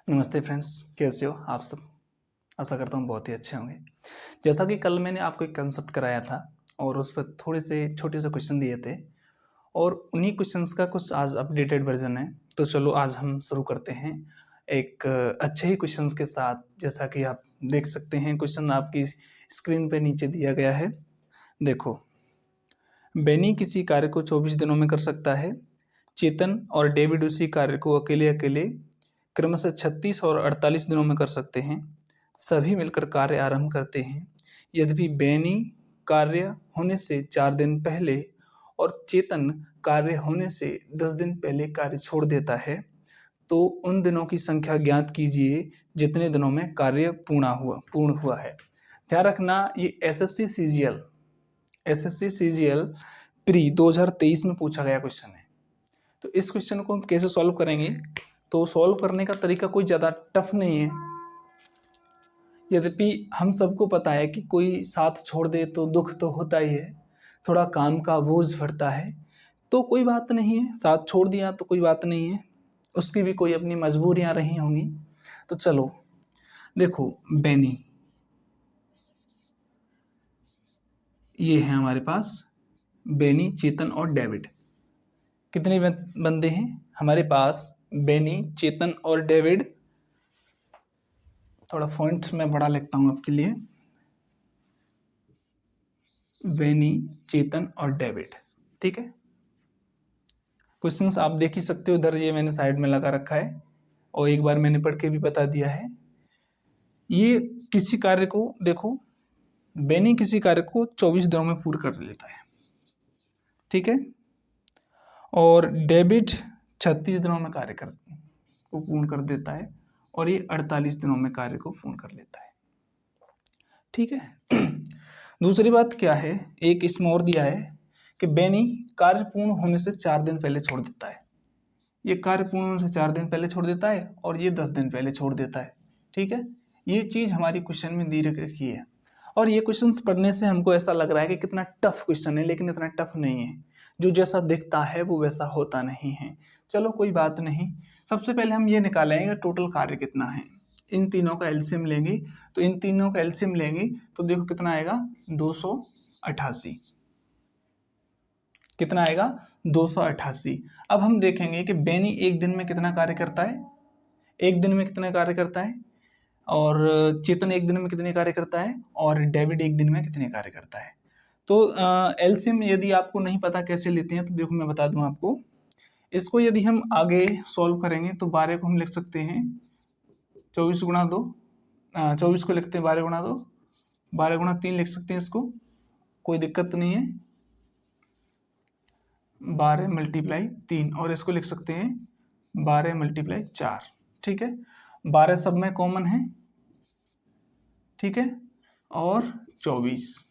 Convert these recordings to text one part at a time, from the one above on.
नमस्ते फ्रेंड्स, कैसे हो आप सब। आशा करता हूँ बहुत ही अच्छे होंगे। जैसा कि कल मैंने आपको एक कंसेप्ट कराया था और उस पर थोड़े से छोटे से क्वेश्चन दिए थे और उन्हीं क्वेश्चंस का कुछ आज अपडेटेड वर्जन है। तो चलो आज हम शुरू करते हैं एक अच्छे ही क्वेश्चंस के साथ। जैसा कि आप देख सकते हैं, क्वेश्चन आपकी स्क्रीन पे नीचे दिया गया है। देखो, बेनी किसी कार्य को 24 दिनों में कर सकता है। चेतन और डेविड उसी कार्य को अकेले अकेले क्रमशः 36 और 48 दिनों में कर सकते हैं। सभी मिलकर कार्य आरंभ करते हैं। यद्यपि बेनी कार्य होने से 4 दिन पहले और चेतन कार्य होने से 10 दिन पहले कार्य छोड़ देता है, तो उन दिनों की संख्या ज्ञात कीजिए जितने दिनों में कार्य पूर्ण हुआ है। ध्यान रखना, ये एसएससी सीजीएल प्री 2023 में पूछा गया क्वेश्चन है। तो इस क्वेश्चन को हम कैसे सॉल्व करेंगे, तो सॉल्व करने का तरीका कोई ज़्यादा टफ नहीं है। यद्यपि हम सबको पता है कि कोई साथ छोड़ दे तो दुख तो होता ही है, थोड़ा काम का बोझ बढ़ता है। तो कोई बात नहीं है, साथ छोड़ दिया तो कोई बात नहीं है, उसकी भी कोई अपनी मजबूरियां रही होंगी। तो चलो देखो, बेनी ये है हमारे पास, बेनी, चेतन और डेविड। कितने बंदे हैं हमारे पास? बेनी, चेतन और डेविड। थोड़ा फॉन्ट्स में बड़ा लिखता हूं आपके लिए। बेनी, चेतन और डेविड, ठीक है। क्वेश्चंस आप देख ही सकते हो, इधर ये मैंने साइड में लगा रखा है और एक बार मैंने पढ़ के भी बता दिया है। ये किसी कार्य को, देखो, बेनी किसी कार्य को 24 दिनों में पूरा कर लेता है, ठीक है। और डेविड 36 दिनों में कार्य को पूर्ण कर देता है और ये 48 दिनों में कार्य को पूर्ण कर लेता है, ठीक है। दूसरी बात क्या है, एक इसमें और दिया है कि बेनी कार्य पूर्ण होने से 4 दिन पहले छोड़ देता है। ये कार्य पूर्ण होने से 4 दिन पहले छोड़ देता है और ये 10 दिन पहले छोड़ देता है, ठीक है। ये चीज़ हमारी क्वेश्चन में दी रखी है और ये क्वेश्चंस पढ़ने से हमको ऐसा लग रहा है कि कितना टफ क्वेश्चन है, लेकिन इतना टफ नहीं है। जो जैसा दिखता है वो वैसा होता नहीं है। चलो कोई बात नहीं। सबसे पहले हम ये निकालेंगे टोटल कार्य कितना है। इन तीनों का एलसीएम लेंगे, तो इन तीनों का एलसीएम लेंगे तो देखो कितना आएगा, 288। कितना आएगा? 288। अब हम देखेंगे कि बेनी एक दिन में कितना कार्य करता है, एक दिन में कितना कार्य करता है, और चेतन एक दिन में कितने कार्य करता है, और डेविड एक दिन में कितने कार्य करता है। तो एलसीएम यदि आपको नहीं पता कैसे लेते हैं तो देखो मैं बता दूं आपको। इसको यदि हम आगे सॉल्व करेंगे तो 12 को हम लिख सकते हैं 24 गुणा 2, 24 को लिखते हैं 12 गुणा 2, 12 गुणा 3 लिख सकते हैं इसको, कोई दिक्कत नहीं है। 12 मल्टीप्लाई 3, और इसको लिख सकते हैं 12 मल्टीप्लाई 4, ठीक है। 12 सब में कॉमन है, ठीक है, और 24,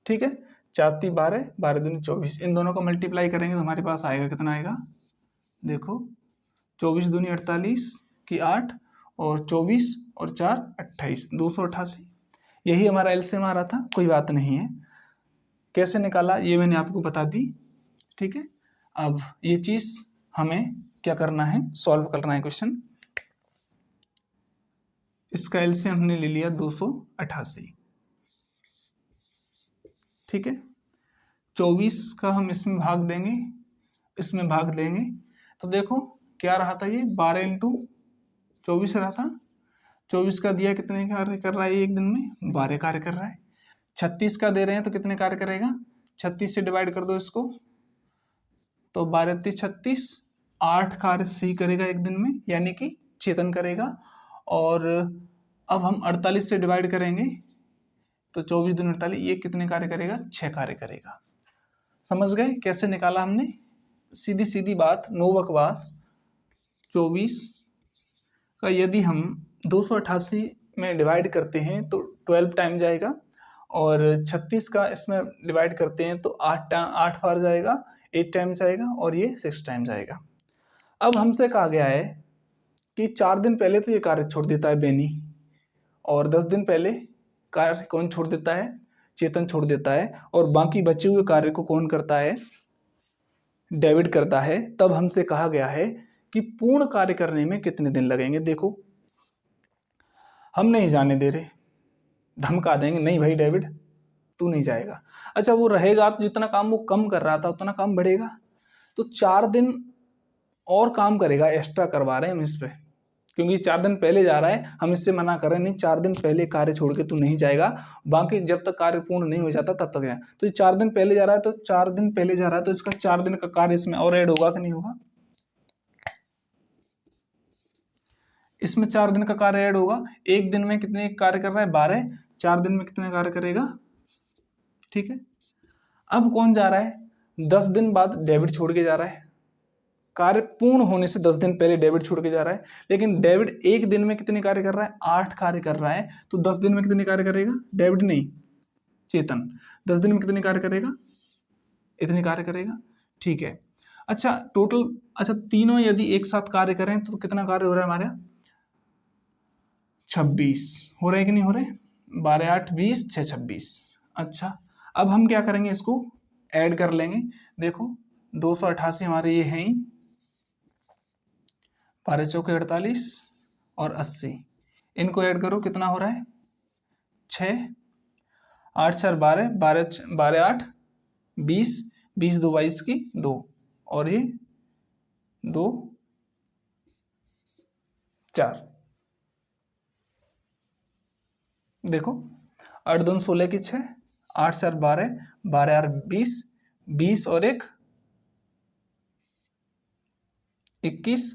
ठीक है। 4 × 12, 12 दूनी 24। इन दोनों का मल्टीप्लाई करेंगे तो हमारे पास आएगा, कितना आएगा, देखो 24 दूनी 48 की 8, और 24 और 4 28, 288। यही हमारा एलसीएम आ रहा था, कोई बात नहीं है। कैसे निकाला ये मैंने आपको बता दी, ठीक है। अब ये चीज हमें क्या करना है, सॉल्व करना है क्वेश्चन। इसका एलसीएम हमने ले लिया 288, ठीक है। 24 का हम इसमें भाग देंगे, इसमें भाग देंगे तो देखो क्या रहा था, ये 12 इंटू 24 रहा था। 24 का दिया कितने कार्य कर रहा है एक दिन में, 12 कार्य कर रहा है। 36 का दे रहे हैं तो कितने कार्य करेगा, 36 से डिवाइड कर दो इसको, तो 12 × 36, 8 कार्य सी करेगा एक दिन में, यानी कि चेतन करेगा। और अब हम 48 से डिवाइड करेंगे तो 24 दूनी 48, ये कितने कार्य करेगा, 6 कार्य करेगा। समझ गए कैसे निकाला हमने? सीधी सीधी बात, नो बकवास। 24 का यदि हम 288 में डिवाइड करते हैं तो 12 टाइम जाएगा, और 36 का इसमें डिवाइड करते हैं तो 8 बार जाएगा, 8 टाइम्स आएगा, और ये 6 टाइम्स आएगा। अब हमसे कहा गया है कि 4 दिन पहले तो ये कार्य छोड़ देता है बेनी, और 10 दिन पहले कार्य कौन छोड़ देता है, चेतन छोड़ देता है, और बाकी बचे हुए कार्य को कौन करता है, डेविड करता है। तब हमसे कहा गया है कि पूर्ण कार्य करने में कितने दिन लगेंगे। देखो हम नहीं जाने दे रहे, धमका देंगे, नहीं भाई डेविड तू नहीं जाएगा। अच्छा वो रहेगा तो जितना काम वो कम कर रहा था उतना काम बढ़ेगा, तो 4 दिन और काम करेगा, एक्स्ट्रा करवा रहे हैं हम इस पे, क्योंकि 4 दिन पहले जा रहा है, हम इससे मना कर रहे हैं नहीं 4 दिन पहले कार्य छोड़ के तू नहीं जाएगा, बाकी जब तक कार्य पूर्ण नहीं हो जाता तब तक है। तो ये 4 दिन पहले जा रहा है, तो 4 दिन पहले जा रहा है तो इसका 4 दिन का कार्य इसमें और ऐड होगा कि नहीं होगा, इसमें 4 दिन का कार्य ऐड होगा। एक दिन में कितने कार्य कर रहा है 12, 4 दिन में कितने कार्य करेगा, ठीक है। अब कौन जा रहा है, 10 दिन बाद डेविड छोड़ के जा रहा है, कार्य पूर्ण होने से 10 दिन पहले डेविड छोड़ के जा रहा है, लेकिन डेविड एक दिन में कितने कार्य कर रहा है, 8 कार्य कर रहा है, तो 10 दिन में कितने कार्य करेगा, डेविड नहीं चेतन 10 दिन में कितने कार्य करेगा, इतने कार्य करेगा, ठीक है। अच्छा टोटल, अच्छा तीनों यदि एक साथ कार्य करें तो कितना कार्य हो रहा है हमारे 26 हो रहे हैं कि नहीं हो रहे, 12 8 20 6 26। अच्छा अब हम क्या करेंगे, इसको ऐड कर लेंगे। देखो 288 हमारे ये हैं ही, 12 चौके 48 और 80, इनको ऐड करो कितना हो रहा है 6, 8 4 12, 12 8 20, 20 2 22 की 2, और ये 2 4, देखो 8 2 16 की 6, 8 4 12, 12 8 20, 20 और 1 21,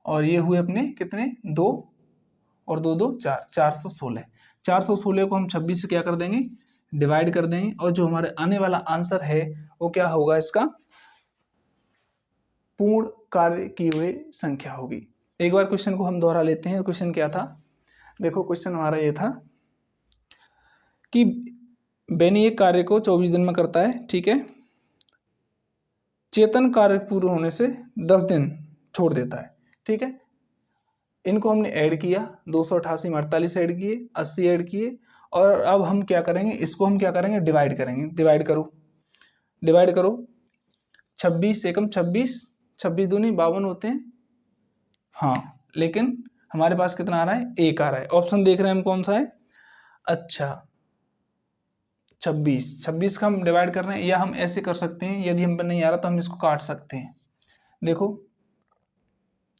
और ये हुए अपने कितने 2 और 2 2 4, 416। 416 को हम 26 से क्या कर देंगे, डिवाइड कर देंगे, और जो हमारे आने वाला आंसर है वो क्या होगा, इसका पूर्ण कार्य की हुई संख्या होगी। एक बार क्वेश्चन को हम दोहरा लेते हैं। क्वेश्चन क्या था, देखो क्वेश्चन हमारा ये था कि बेनी एक कार्य को 24 दिन में करता है, ठीक है, चेतन कार्य पूर्ण होने से 10 दिन छोड़ देता है, ठीक है। इनको हमने ऐड किया, 288 में 48 ऐड किए, 80 ऐड किए, और अब हम क्या करेंगे, इसको हम क्या करेंगे, डिवाइड करेंगे। डिवाइड करो, डिवाइड करो, 26 एकम 26, 26 दूनी 52 होते हैं, हाँ, लेकिन हमारे पास कितना आ रहा है, 1 आ रहा है। ऑप्शन देख रहे हैं हम कौन सा है, अच्छा 26 का हम डिवाइड कर रहे हैं, या हम ऐसे कर सकते हैं, यदि हम पर नहीं आ रहा तो हम इसको काट सकते हैं। देखो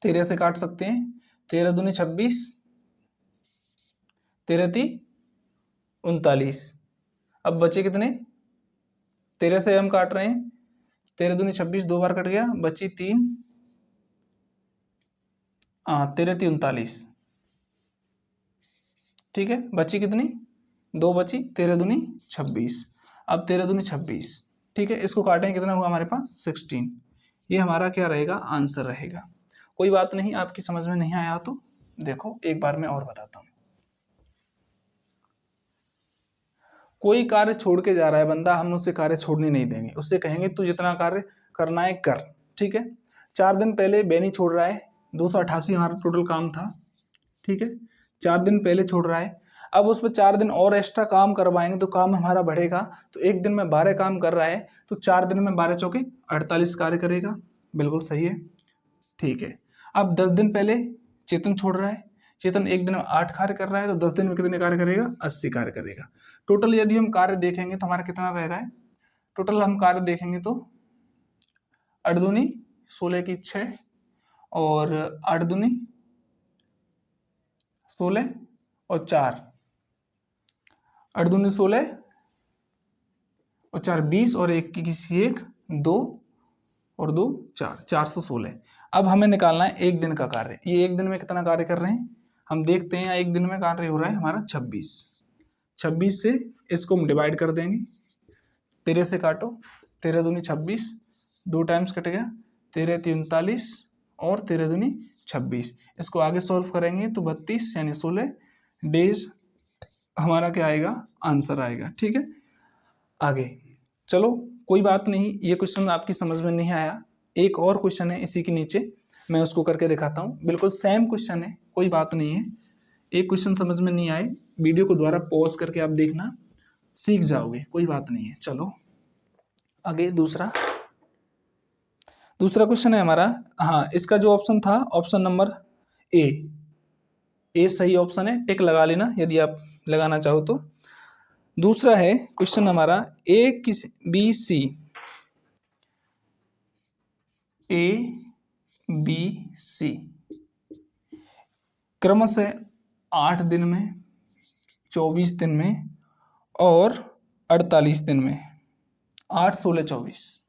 13 से काट सकते हैं, 13 दूनी 26, 13 ती 39, अब बचे कितने, 13 से हम काट रहे हैं, 13 दूनी 26 2 बार कट गया, बची 3, 13 ती 39, ठीक है, बची कितनी 2 बची, 13 दूनी 26, अब 13 दूनी 26, ठीक है, इसको काटें कितना हुआ हमारे पास 16, ये हमारा क्या रहेगा, आंसर रहेगा। कोई बात नहीं, आपकी समझ में नहीं आया तो देखो एक बार मैं और बताता हूं। कोई कार्य छोड़ के जा रहा है बंदा, हम उससे कार्य छोड़ने नहीं देंगे, उससे कहेंगे तू जितना कार्य करना है कर, ठीक है। 4 दिन पहले बेनी छोड़ रहा है, 288 हमारा टोटल काम था, ठीक है, 4 दिन पहले छोड़ रहा है, अब उस पर 4 दिन और एक्स्ट्रा काम करवाएंगे तो काम हमारा बढ़ेगा, तो एक दिन में 12 काम कर रहा है, तो 4 दिन में 12 चौके 48 कार्य करेगा, बिल्कुल सही है, ठीक है। अब 10 दिन पहले चेतन छोड़ रहा है, चेतन एक दिन में 8 कार्य कर रहा है, तो 10 दिन में कितने कार्य करेगा, 80 कार्य करेगा। टोटल यदि हम कार्य देखेंगे तो हमारा कितना रह रहा है, टोटल हम कार्य देखेंगे तो 8 दूनी 16 की 6, और 8 दूनी 16 और 4, 8 दूनी 16 और 4 20, और 1 की किसी 1 2 और 2 4, 416। अब हमें निकालना है एक दिन का कार्य, ये एक दिन में कितना कार्य कर रहे हैं हम देखते हैं। एक दिन में कार्य हो रहा है हमारा 26 से इसको हम डिवाइड कर देंगे, 13 से काटो, 13 दूनी 26, 2 टाइम्स कट गया, 13 ती 39 और 13 दूनी 26, इसको आगे सॉल्व करेंगे तो 32 यानी 16 डेज हमारा क्या आएगा, आंसर आएगा, ठीक है। आगे चलो, कोई बात नहीं, ये क्वेश्चन आपकी समझ में नहीं आया, एक और क्वेश्चन है इसी के नीचे, मैं उसको करके दिखाता हूँ, बिल्कुल सेम क्वेश्चन है, कोई बात नहीं है। एक क्वेश्चन समझ में नहीं आए, वीडियो को दोबारा पॉज करके आप देखना, सीख जाओगे, कोई बात नहीं है। चलो आगे दूसरा क्वेश्चन है हमारा, हाँ इसका जो ऑप्शन था ऑप्शन नंबर ए सही ऑप्शन है, टिक लगा लेना यदि आप लगाना चाहो तो। दूसरा है क्वेश्चन हमारा ए बी सी क्रमशः 8 दिन में, 24 दिन में और 48 दिन में, 8, 16, 24,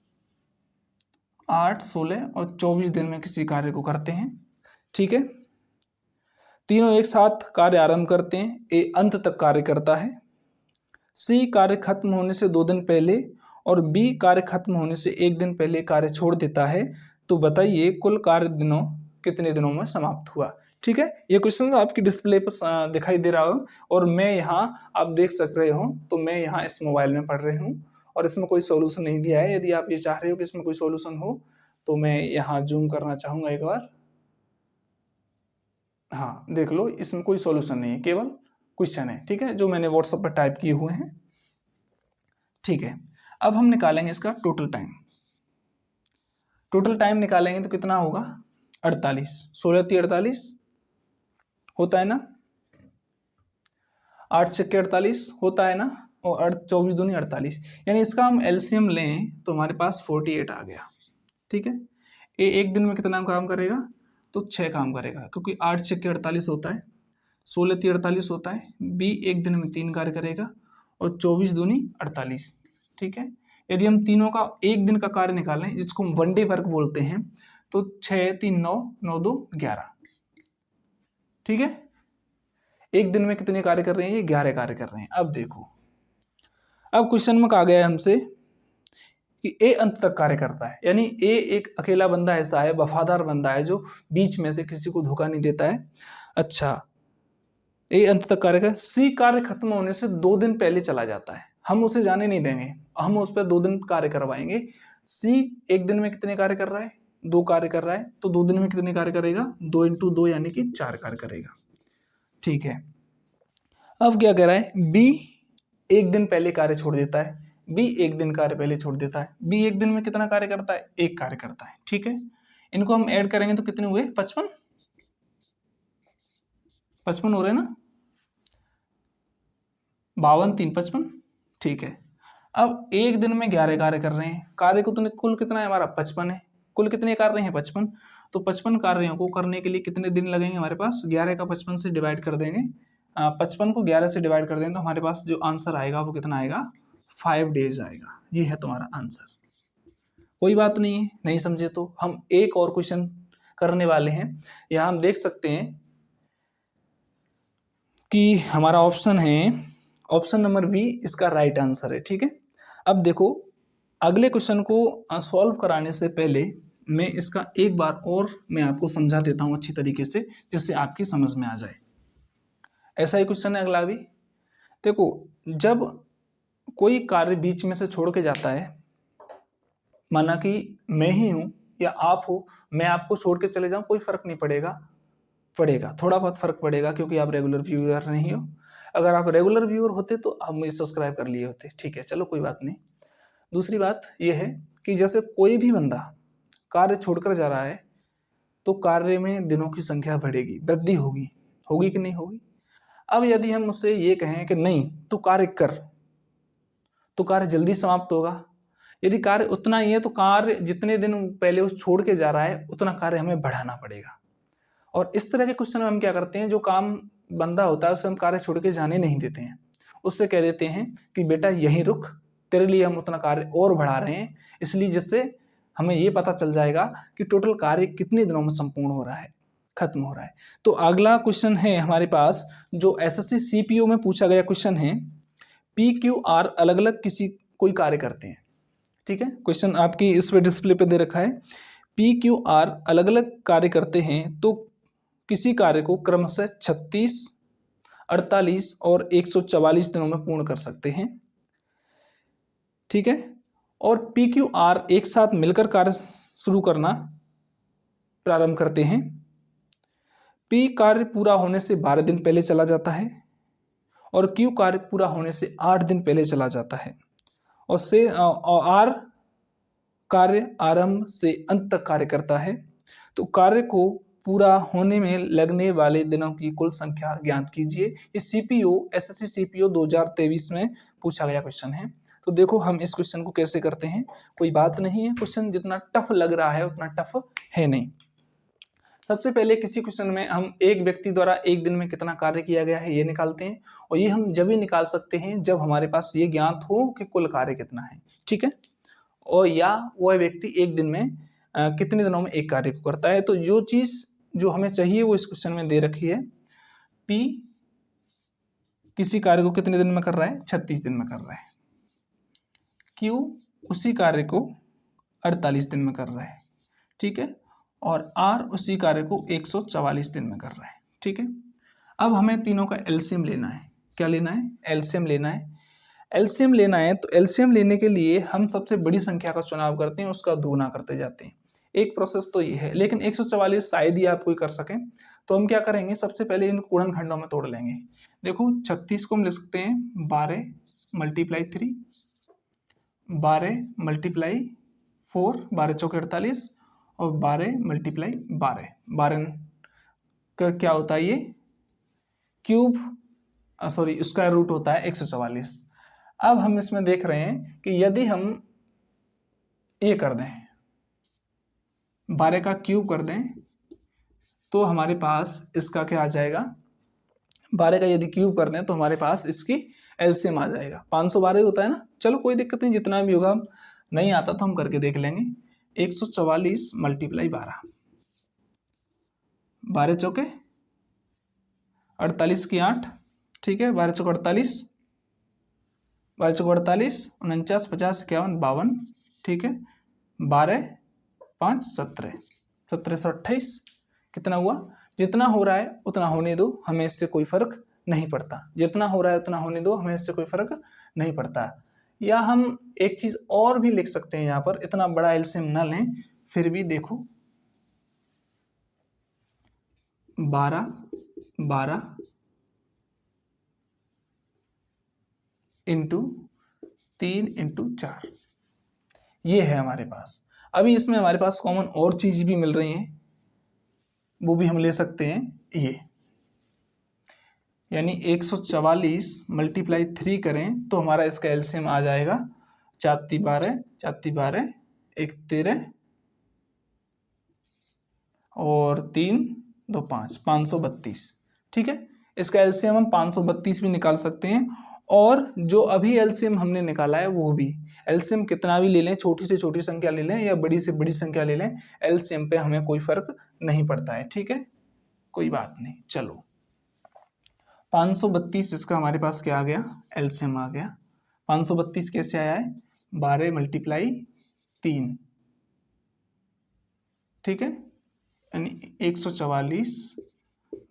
8, 16 और 24 दिन में किसी कार्य को करते हैं। ठीक है, तीनों एक साथ कार्य आरंभ करते हैं, ए अंत तक कार्य करता है, सी कार्य खत्म होने से 2 दिन पहले और बी कार्य खत्म होने से 1 दिन पहले कार्य छोड़ देता है। तो बताइए कुल कार्य दिनों कितने दिनों में समाप्त हुआ। ठीक है, ये क्वेश्चन आपकी डिस्प्ले पर दिखाई दे रहा हो और मैं यहाँ आप देख सक रहे हो, तो मैं यहाँ इस मोबाइल में पढ़ रही हूँ और इसमें कोई सॉल्यूशन नहीं दिया है। यदि आप ये चाह रहे हो कि इसमें कोई सॉल्यूशन हो तो मैं यहाँ जूम करना चाहूँगा एक बार। हाँ देख लो, इसमें कोई सॉल्यूशन नहीं है, केवल क्वेश्चन है। ठीक है, जो मैंने व्हाट्सएप पर टाइप किए हुए हैं। ठीक है, अब हम निकालेंगे इसका टोटल टाइम। टोटल टाइम निकालेंगे तो कितना होगा, 48, 16 × 48 होता है ना, 8 × 48 होता है ना, और 24 दूनी 48, यानी इसका हम एलसीएम लें तो हमारे पास 48 आ गया। ठीक है, ए एक दिन में कितना काम करेगा, तो 6 काम करेगा, क्योंकि 8 × 48 होता है, 16 × 48 होता है, बी एक दिन में 3 कार्य करेगा और 24 दूनी 48। ठीक है, यदि हम तीनों का एक दिन का कार्य निकालें जिसको हम वन डे वर्क बोलते हैं, तो 6, 3, 9, 9, 2, 11। ठीक है, एक दिन में कितने कार्य कर रहे हैं, ये 11 कार्य कर रहे हैं। अब देखो, अब क्वेश्चन में कहा गया है हमसे कि ए अंत तक कार्य करता है, यानी ए एक अकेला बंदा ऐसा है, वफादार बंदा है, जो बीच में से किसी को धोखा नहीं देता है। अच्छा, ए अंत तक कार्य कर, सी कार्य खत्म होने से 2 दिन पहले चला जाता है, हम उसे जाने नहीं देंगे, हम उस पर 2 दिन कार्य करवाएंगे। सी एक दिन में कितने कार्य कर रहा है, 2 कार्य कर रहा है, तो 2 दिन में कितने कार्य करेगा, 2 × 2 यानी कि 4 कार्य करेगा। ठीक है, अब क्या कह रहा है, बी एक दिन पहले कार्य छोड़ देता है, बी एक दिन कार्य पहले छोड़ देता है, बी एक दिन में कितना कार्य करता है, 1 कार्य करता है। ठीक है, इनको हम ऐड करेंगे तो कितने हुए, 55 हो रहे ना, 52, 3, 55। ठीक है, अब एक दिन में 11 कार्य कर रहे हैं, कार्य को तो कुल कितना है हमारा, 55 है, कुल कितने कार्य हैं, 55। तो 55 कार्यों को करने के लिए कितने दिन लगेंगे हमारे पास, 11 का 55 से डिवाइड कर देंगे, 55 को 11 से डिवाइड कर देंगे तो हमारे पास जो आंसर आएगा वो कितना आएगा, 5 डेज आएगा। ये है तुम्हारा आंसर। कोई बात नहीं है, नहीं समझे तो हम एक और क्वेश्चन करने वाले हैं। यहाँ हम देख सकते हैं कि हमारा ऑप्शन है, ऑप्शन नंबर बी इसका राइट आंसर है। ठीक है, अब देखो, अगले क्वेश्चन को सॉल्व कराने से पहले मैं इसका एक बार और मैं आपको समझा देता हूँ अच्छी तरीके से, जिससे आपकी समझ में आ जाए। ऐसा ही क्वेश्चन है अगला भी। देखो, जब कोई कार्य बीच में से छोड़ के जाता है, माना कि मैं ही हूं या आप हो, मैं आपको छोड़ के चले जाऊं, कोई फर्क नहीं पड़ेगा, थोड़ा बहुत फर्क पड़ेगा क्योंकि आप रेगुलर व्यूअर नहीं हो। अगर आप रेगुलर व्यूअर होते तो आप मुझे सब्सक्राइब कर लिए होते। ठीक है, चलो कोई बात नहीं। दूसरी बात यह है कि जैसे कोई भी बंदा कार्य छोड़कर जा रहा है तो कार्य में दिनों की संख्या बढ़ेगी, वृद्धि होगी, होगी कि नहीं होगी। अब यदि हम उससे ये कहें कि नहीं तू कार्य कर, तो कार्य जल्दी समाप्त होगा। यदि कार्य उतना ही है तो कार्य जितने दिन पहले वो छोड़ के जा रहा है उतना कार्य हमें बढ़ाना पड़ेगा। और इस तरह के क्वेश्चन में हम क्या करते हैं, जो काम बंदा होता है उसे हम कार्य छोड़ के जाने नहीं देते हैं, उससे कह देते हैं कि बेटा यहीं रुक, तेरे लिए हम उतना कार्य और बढ़ा रहे हैं, इसलिए जिससे हमें ये पता चल जाएगा कि टोटल कार्य कितने दिनों में संपूर्ण हो रहा है, खत्म हो रहा है। तो अगला क्वेश्चन है हमारे पास, जो एसएससी सीपीओ में पूछा गया क्वेश्चन है, पी क्यू आर अलग अलग कोई कार्य करते हैं। ठीक है, क्वेश्चन आपकी इस पे डिस्प्ले पे दे रखा है, पी क्यू आर अलग अलग कार्य करते हैं तो किसी कार्य को क्रमशः 36, 48 और 144 दिनों में पूर्ण कर सकते हैं। ठीक है, और पी क्यू आर एक साथ मिलकर कार्य शुरू करना प्रारंभ करते हैं। पी कार्य पूरा होने से 12 दिन पहले चला जाता है और क्यू कार्य पूरा होने से 8 दिन पहले चला जाता है, और आर कार्य आरंभ से अंत तक कार्य करता है तो कार्य को पूरा होने में लगने वाले दिनों की कुल संख्या ज्ञात कीजिए। ये सीपीओ एसएससी सीपीओ 2023 में पूछा गया क्वेश्चन है। तो देखो हम इस क्वेश्चन को कैसे करते हैं, कोई बात नहीं है, क्वेश्चन जितना टफ लग रहा है उतना टफ है नहीं। सबसे पहले किसी क्वेश्चन में हम एक व्यक्ति द्वारा एक दिन में कितना कार्य किया गया है ये निकालते हैं, और ये हम जब ही निकाल सकते हैं जब हमारे पास ये ज्ञात हो कि कुल कार्य कितना है, ठीक है, और या वह व्यक्ति एक दिन में कितने दिनों में एक कार्य को करता है। तो जो चीज जो हमें चाहिए वो इस क्वेश्चन में दे रखी है, P किसी कार्य को कितने दिन में कर रहा है, 36 दिन में कर रहा है, Q उसी कार्य को 48 दिन में कर रहा है, ठीक है, और R उसी कार्य को 144 दिन में कर रहा है, ठीक है। अब हमें तीनों का एलसीएम लेना है। क्या लेना है, एलसीएम लेना है। एलसीएम लेना है तो एलसीएम लेने के लिए हम सबसे बड़ी संख्या का चुनाव करते हैं, उसका दोगुना करते जाते हैं। एक प्रोसेस तो ये है, लेकिन 144 शायद ही आप कोई कर सकें, तो हम क्या करेंगे, सबसे पहले इनको गुणनखंडों में तोड़ लेंगे। देखो 36 को हम लिख सकते हैं 12 मल्टीप्लाई 3, 12 मल्टीप्लाई 4, 12 चौके 48, और 12 मल्टीप्लाई 12, 12 का क्या होता है, ये क्यूब सॉरी स्क्वायर रूट होता है 144। अब हम इसमें देख रहे हैं कि यदि हम ये कर दें 12 का क्यूब कर दें तो हमारे पास इसका क्या आ जाएगा, 12 का यदि क्यूब कर दें तो हमारे पास इसकी एलसीएम आ जाएगा, 512 होता है ना। चलो कोई दिक्कत नहीं, जितना भी होगा, नहीं आता तो हम करके देख लेंगे। 144 मल्टीप्लाई 12, 12 चौके 48 की 8, ठीक है, 12 चौके 48, 12 चौके 48, 49, 50, 51, 52, ठीक है, 12 5 17, 17 से 28 कितना हुआ, जितना हो रहा है उतना होने दो, हमें इससे कोई फर्क नहीं पड़ता, जितना हो रहा है उतना होने दो, हमें इससे कोई फर्क नहीं पड़ता। या हम एक चीज और भी लिख सकते हैं, यहाँ पर इतना बड़ा एलसीएम ना लें, फिर भी देखो 12 12 इंटू 3 इंटू 4, ये है हमारे पास। अभी इसमें हमारे पास कॉमन और चीज भी मिल रही है, वो भी हम ले सकते हैं, ये यानी 144 मल्टीप्लाई 3 करें तो हमारा इसका एलसीएम आ जाएगा 4 × 12, 4 × 12 1 13 और 3 2 5, 532, ठीक है। इसका एलसीएम हम 532 भी निकाल सकते हैं, और जो अभी एलसीएम हमने निकाला है वो भी, एलसीएम कितना भी ले लें, छोटी से छोटी संख्या ले लें या बड़ी से बड़ी संख्या ले लें, एलसीएम पे हमें कोई फर्क नहीं पड़ता है, ठीक है, कोई बात नहीं। चलो 532 इसका हमारे पास क्या आ गया, एलसीएम आ गया। 532 कैसे आया है, 12 मल्टीप्लाई 3, ठीक है, यानी 144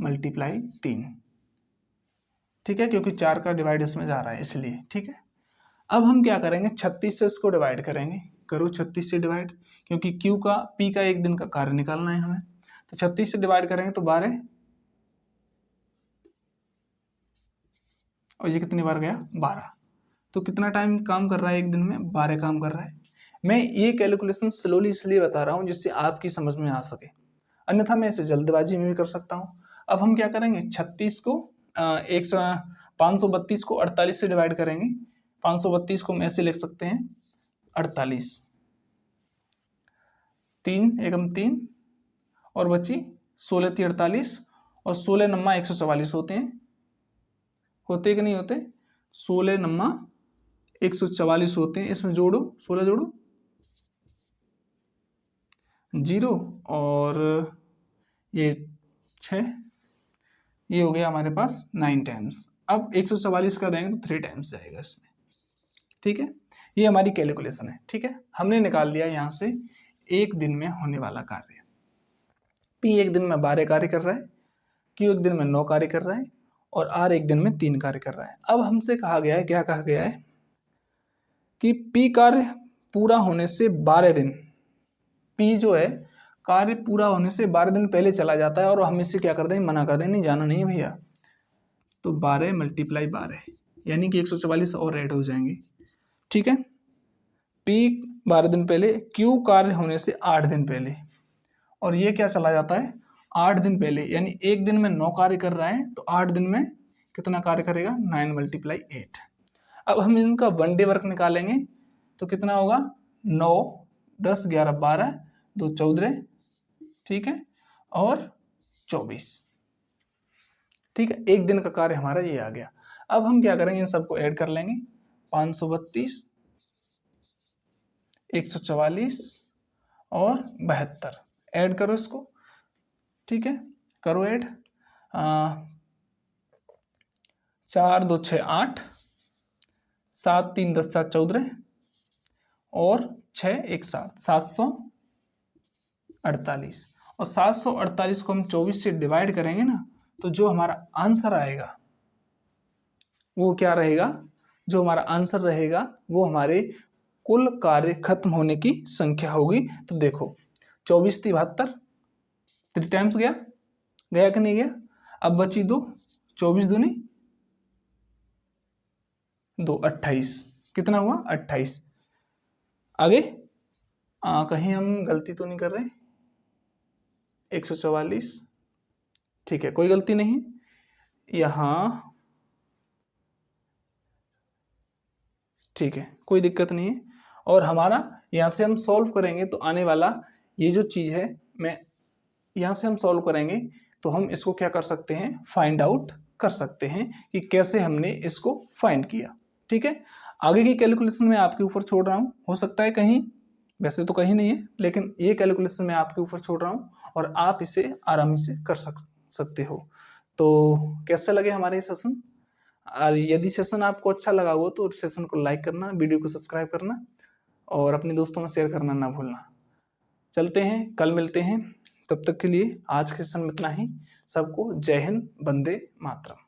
मल्टीप्लाई 3, ठीक है, क्योंकि 4 का डिवाइड इसमें जा रहा है इसलिए, ठीक है। अब हम क्या करेंगे, 36 से इसको डिवाइड करेंगे, करो 36 से डिवाइड, क्योंकि क्यू का पी का एक दिन का कार्य निकालना है हमें, तो 36 से डिवाइड करेंगे तो 12, और ये कितनी बार गया, 12, तो कितना टाइम काम कर रहा है एक दिन में, 12 काम कर रहा है। मैं ये कैलकुलेशन स्लोली इसलिए बता रहा हूँ जिससे आपकी समझ में आ सके, अन्यथा मैं इसे जल्दबाजी में भी कर सकता हूँ। अब हम क्या करेंगे, 36 को 532 को 48 से डिवाइड करेंगे, 532 को हम ऐसे लिख सकते हैं 48, 3 एकम 3, और बची 16 × 48, और 16 नम्मा 144 होते हैं, होते कि नहीं होते, 16 नम्मा 144 होते हैं, इसमें जोड़ो 16 जोड़ो 0 और ये 6, ये हो गया हमारे पास 9 टाइम्स। अब 144 का देंगे तो 3 टाइम्स जाएगा इसमें, ठीक है, ये हमारी कैलकुलेशन है, ठीक है। हमने निकाल लिया यहाँ से एक दिन में होने वाला कार्य, पी एक दिन में 12 कार्य कर रहा है, क्यू एक दिन में 9 कार्य कर रहा है, और आर एक दिन में 3 कार्य कर रहा है। अब हमसे कहा गया है, क्या कहा गया है कि पी कार्य पूरा होने से 12 दिन, पी जो है कार्य पूरा होने से 12 दिन पहले चला जाता है, और हम इससे क्या कर दें, मना कर दें, नहीं जाना नहीं है भैया, तो 12 मल्टीप्लाई 12 यानी कि 144 और ऐड हो जाएंगे, ठीक है। पी 12 दिन पहले, Q कार्य होने से 8 दिन पहले, और ये क्या चला जाता है 8 दिन पहले, यानी एक दिन में 9 कार्य कर रहा है तो 8 दिन में कितना कार्य करेगा 9 × 8। अब हम इनका 1 डे वर्क निकालेंगे तो कितना होगा 9, 10, 11, 12, 2, 14, ठीक है, और 24, ठीक है, एक दिन का कार्य हमारा ये आ गया। अब हम क्या करेंगे इन सबको ऐड कर लेंगे, 532, 144 और 72, ऐड करो इसको, ठीक है, करो ऐड। 4, 2, 6, 8, 7, 3, 10, 7, 14 और 6, 1, 7, 748, और 748 को हम 24 से डिवाइड करेंगे ना तो जो हमारा आंसर आएगा वो क्या रहेगा, जो हमारा आंसर रहेगा वो हमारे कुल कार्य खत्म होने की संख्या होगी। तो देखो 24 × 72, 3 टाइम्स गया कि नहीं गया, अब बची 2, 24 दूनी 2, 28, कितना हुआ 28। आगे कहीं हम गलती तो नहीं कर रहे, 144, ठीक है, कोई गलती नहीं, यहाँ ठीक है, कोई दिक्कत नहीं है। और हमारा यहाँ से हम सॉल्व करेंगे तो आने वाला ये जो चीज़ है, मैं यहाँ से हम सॉल्व करेंगे तो हम इसको क्या कर सकते हैं, फाइंड आउट कर सकते हैं कि कैसे हमने इसको फाइंड किया, ठीक है। आगे की कैलकुलेशन मैं आपके ऊपर छोड़ रहा हूँ, हो सकता है कहीं, वैसे तो कहीं नहीं है, लेकिन ये कैलकुलेशन मैं आपके ऊपर छोड़ रहा हूँ और आप इसे आरामी से कर सकते हो। तो कैसे लगे हमारे सेशन, और यदि सेशन आपको अच्छा लगा हो तो सेशन को लाइक करना, वीडियो को सब्सक्राइब करना और अपने दोस्तों में शेयर करना ना भूलना। चलते हैं, कल मिलते हैं, तब तक के लिए आज के सेशन में इतना ही। सबको जय हिंद, वंदे मातरम।